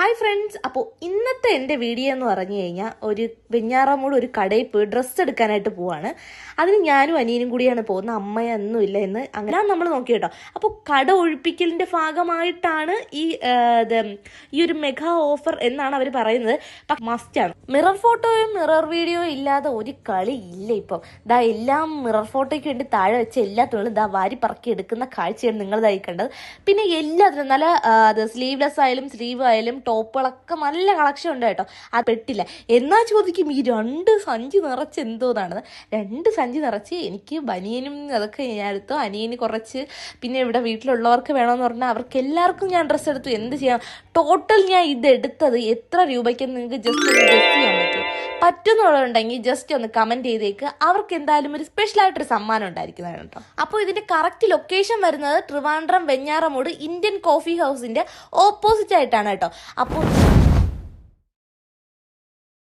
Hi friends, അപ്പോൾ ഇന്നത്തെ എൻ്റെ വീഡിയോ എന്ന് പറഞ്ഞു കഴിഞ്ഞാൽ ഒരു വെഞ്ഞാറമൂട് ഒരു കടയിൽ പോയി ഡ്രസ്സ് എടുക്കാനായിട്ട് പോവാണ്. അതിന് ഞാനും അനിയനും കൂടിയാണ് പോകുന്നത്, അമ്മയൊന്നും ഇല്ല എന്ന് അങ്ങനെ നമ്മൾ നോക്കി കേട്ടോ. അപ്പോൾ കട ഒഴിപ്പിക്കലിൻ്റെ ഭാഗമായിട്ടാണ് ഈ ഒരു മെഗാ ഓഫർ എന്നാണ് അവർ പറയുന്നത്. മസ്റ്റാണ്. മിറർ ഫോട്ടോയും മിറർ വീഡിയോയും ഇല്ലാതെ ഒരു കളി ഇല്ല. ഇപ്പം എല്ലാം മിറർ ഫോട്ടോയ്ക്ക് വേണ്ടി താഴെ വെച്ച എല്ലാത്തിനും വാരി പറക്കി എടുക്കുന്ന കാഴ്ചയാണ് നിങ്ങൾ കണ്ടത്. പിന്നെ എല്ലാത്തിനും നല്ല സ്ലീവ്ലെസ് ആയാലും സ്ലീവ് ആയാലും ടോപ്പുകളൊക്കെ നല്ല കളക്ഷൻ ഉണ്ട് കേട്ടോ. അത് പെട്ടില്ല എന്നാ ചോദിക്കും. ഈ 2 സഞ്ചി നിറച്ച് എന്തോന്നാണ്, 2 സഞ്ചി നിറച്ച് എനിക്ക് ബനിയനും അതൊക്കെ ഞാൻ എടുത്തു, അനിയന് കുറച്ച്, പിന്നെ ഇവിടെ വീട്ടിലുള്ളവർക്ക് വേണമെന്ന് പറഞ്ഞാൽ അവർക്ക് എല്ലാവർക്കും ഞാൻ ഡ്രസ്സ് എടുത്തു. എന്ത് ചെയ്യാം, ടോട്ടൽ ഞാൻ ഇതെടുത്തത് എത്ര രൂപയ്ക്കെന്ന് നിങ്ങൾക്ക് ജസ്റ്റ് ഒന്ന് ഗസ് ചെയ്യാൻ പറ്റുന്നുണ്ടെങ്കിൽ ജസ്റ്റ് ഒന്ന് കമന്റ് ചെയ്തേക്ക്. അവർക്ക് എന്തായാലും ഒരു സ്പെഷ്യൽ ആയിട്ടൊരു സമ്മാനം ഉണ്ടായിരിക്കുന്നതാണ് കേട്ടോ. അപ്പോൾ ഇതിന്റെ കറക്റ്റ് ലൊക്കേഷൻ വരുന്നത് ട്രിവാൻഡ്രം വെഞ്ഞാറമൂട് ഇന്ത്യൻ കോഫി ഹൗസിന്റെ ഓപ്പോസിറ്റ് ആയിട്ടാണ് കേട്ടോ. അപ്പോൾ